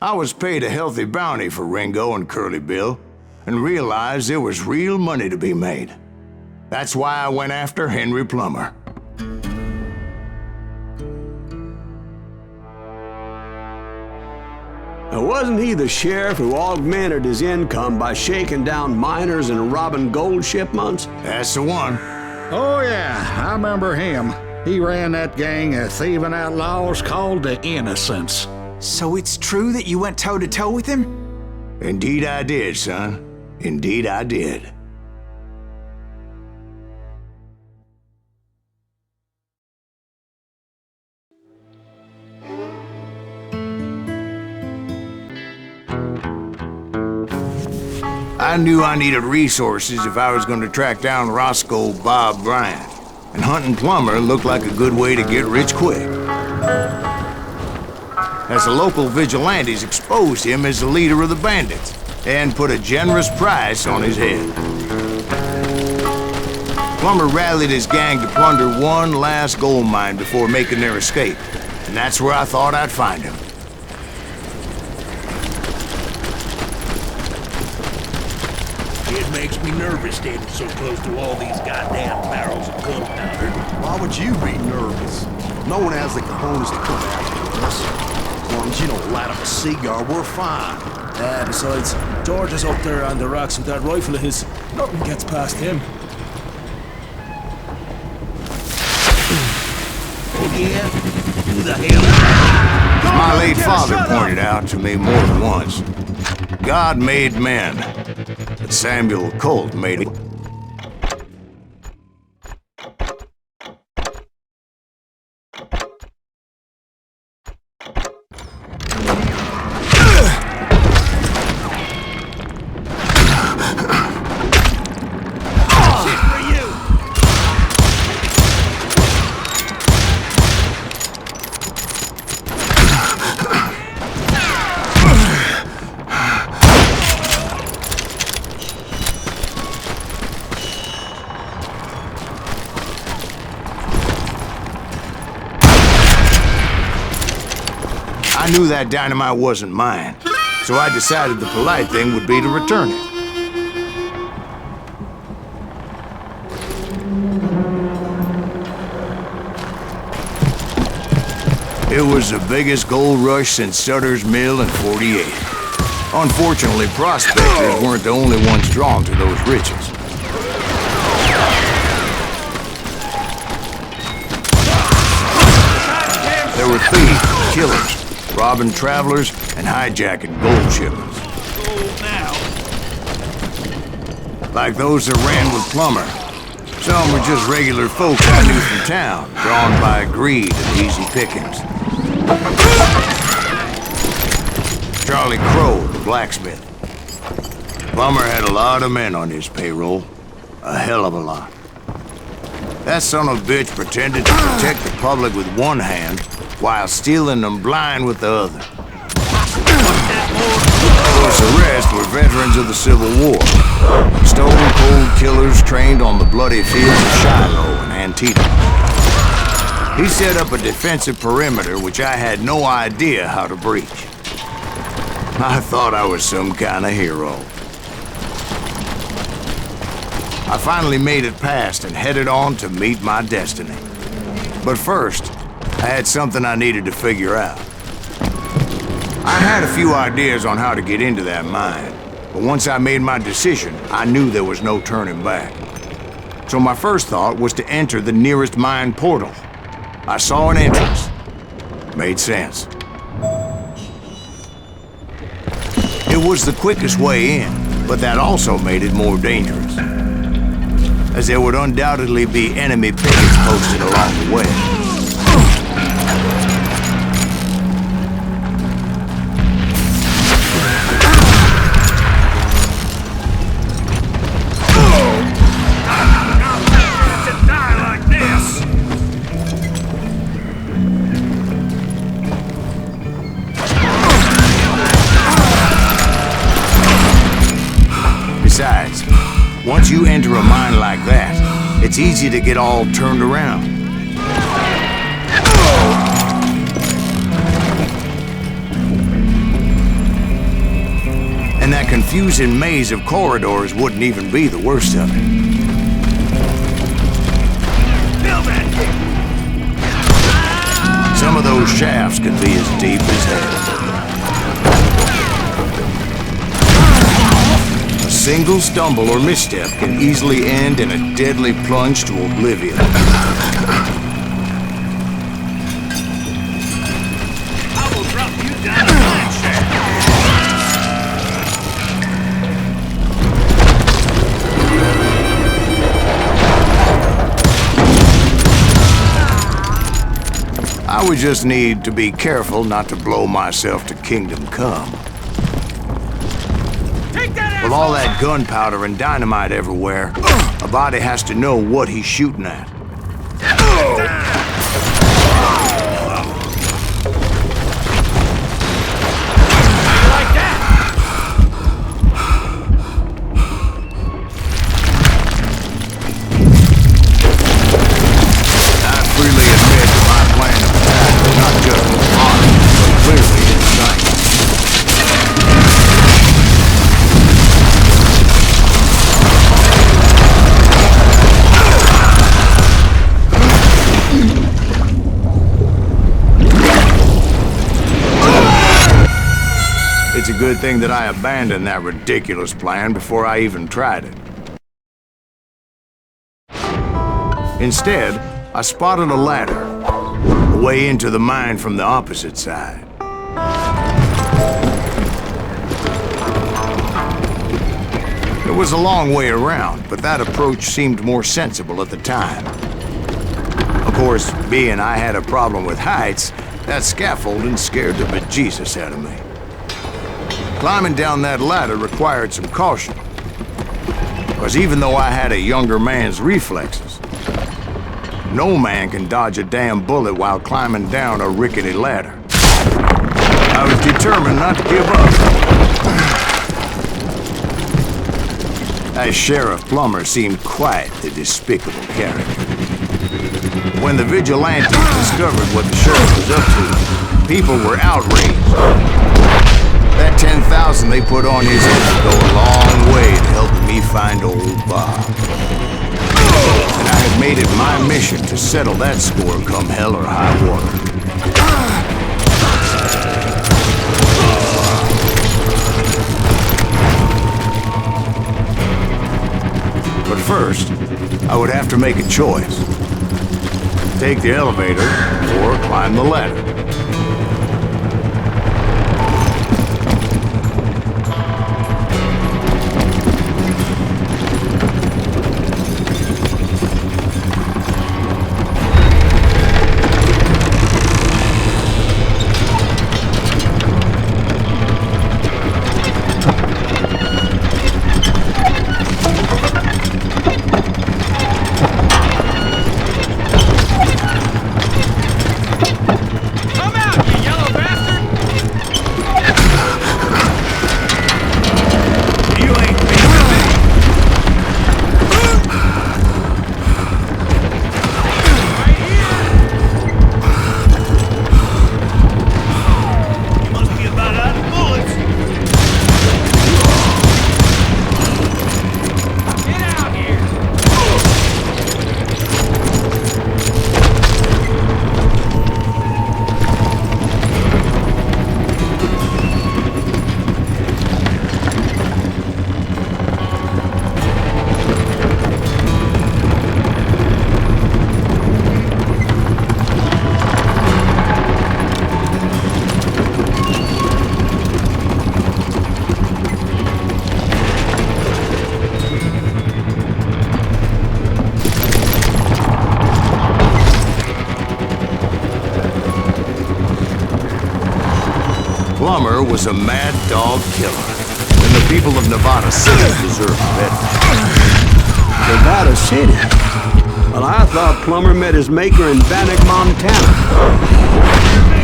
I was paid a healthy bounty for Ringo and Curly Bill, and realized there was real money to be made. That's why I went after Henry Plummer. Wasn't he the sheriff who augmented his income by shaking down miners and robbing gold shipments? That's the one. Oh yeah, I remember him. He ran that gang of thieving outlaws called the Innocents. So it's true that you went toe-to-toe with him? Indeed I did, son. Indeed I did. I knew I needed resources if I was going to track down Roscoe Bob Bryant, and hunting Plummer looked like a good way to get rich quick. As the local vigilantes exposed him as the leader of the bandits, and put a generous price on his head. Plummer rallied his gang to plunder one last gold mine before making their escape, and that's where I thought I'd find him. It makes me nervous standing so close to all these goddamn barrels of gunpowder. Why would you be nervous? No one has the cojones to come after us. As long as you don't light up a cigar, we're fine. Besides, George is up there on the rocks with that rifle of his. Nothing gets past him. Oh yeah? Who the hell? My late father pointed out to me more than once. God made men, but Samuel Colt made it. I knew that dynamite wasn't mine, so I decided the polite thing would be to return it. It was the biggest gold rush since Sutter's Mill in '48. Unfortunately, prospectors weren't the only ones drawn to those riches. There were thieves, killers, robbing travelers, and hijacking gold shipments. Like those that ran with Plummer. Some were just regular folk I knew from town, drawn by greed and easy pickings. Charlie Crow, the blacksmith. Plummer had a lot of men on his payroll. A hell of a lot. That son of a bitch pretended to protect the public with one hand, while stealing them blind with the other. Of course, the rest were veterans of the Civil War. Stone-cold killers trained on the bloody fields of Shiloh and Antietam. He set up a defensive perimeter which I had no idea how to breach. I thought I was some kind of hero. I finally made it past and headed on to meet my destiny. But first, I had something I needed to figure out. I had a few ideas on how to get into that mine, but once I made my decision, I knew there was no turning back. So my first thought was to enter the nearest mine portal. I saw an entrance. Made sense. It was the quickest way in, but that also made it more dangerous, as there would undoubtedly be enemy pickets posted along the way. Besides, once you enter a mine like that, it's easy to get all turned around. confusing maze of corridors wouldn't even be the worst of it. Some of those shafts could be as deep as hell. A single stumble or misstep can easily end in a deadly plunge to oblivion. I will drop you down a mine shaft. I would just need to be careful not to blow myself to Kingdom Come. With all that gunpowder and dynamite everywhere, a body has to know what he's shooting at. It's a good thing that I abandoned that ridiculous plan before I even tried it. Instead, I spotted a ladder, a way into the mine from the opposite side. It was a long way around, but that approach seemed more sensible at the time. Of course, being I had a problem with heights, that scaffolding scared the bejesus out of me. Climbing down that ladder required some caution, because even though I had a younger man's reflexes, no man can dodge a damn bullet while climbing down a rickety ladder. I was determined not to give up. That Sheriff Plummer seemed quite the despicable character. When the vigilantes discovered what the sheriff was up to, people were outraged. That 10,000 they put on his head would go a long way to helping me find old Bob. And I had made it my mission to settle that score come hell or high water. But first, I would have to make a choice. Take the elevator or climb the ladder. Plummer was a mad dog killer, and the people of Nevada City deserved better. Nevada City? Well, I thought Plummer met his maker in Bannock, Montana.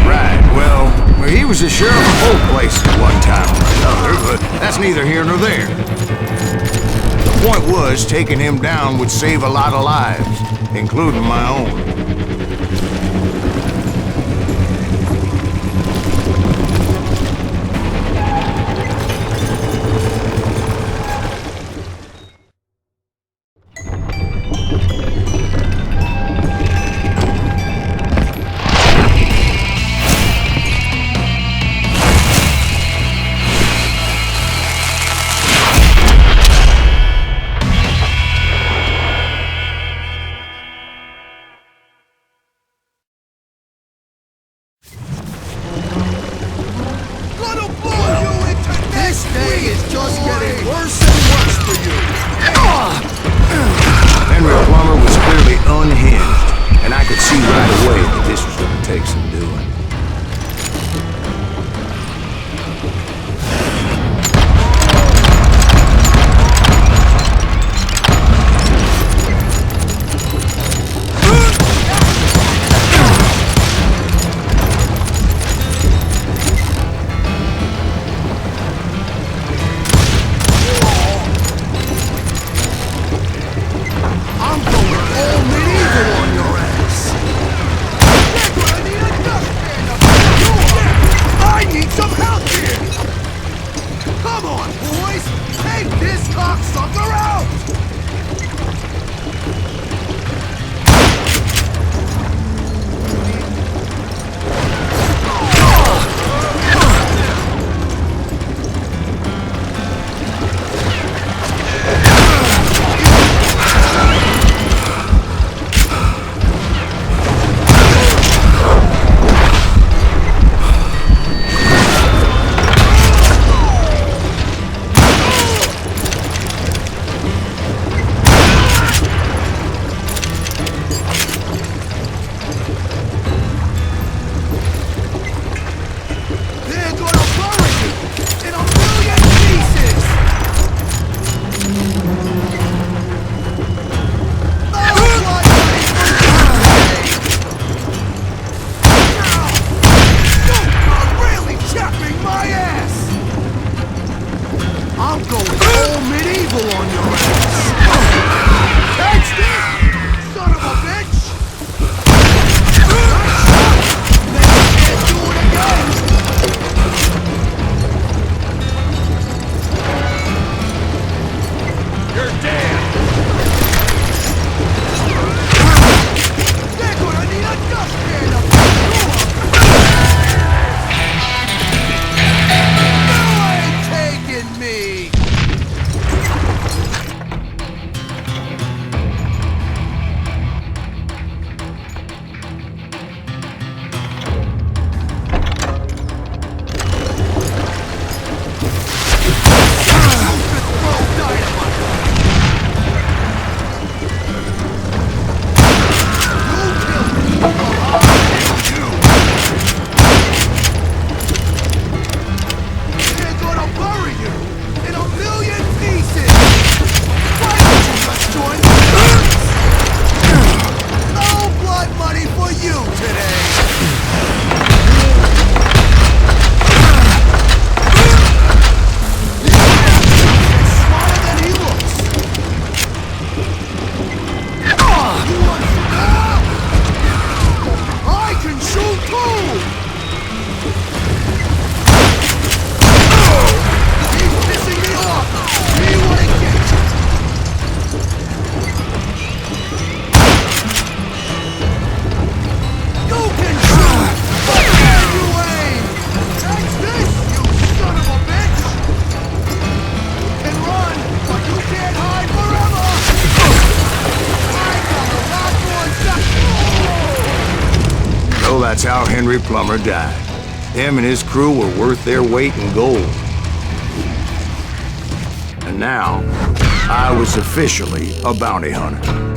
Right, well, he was the sheriff of both places at one time or another, but that's neither here nor there. The point was, taking him down would save a lot of lives, including my own. that's how Henry Plummer died. Him and his crew were worth their weight in gold. And now, I was officially a bounty hunter.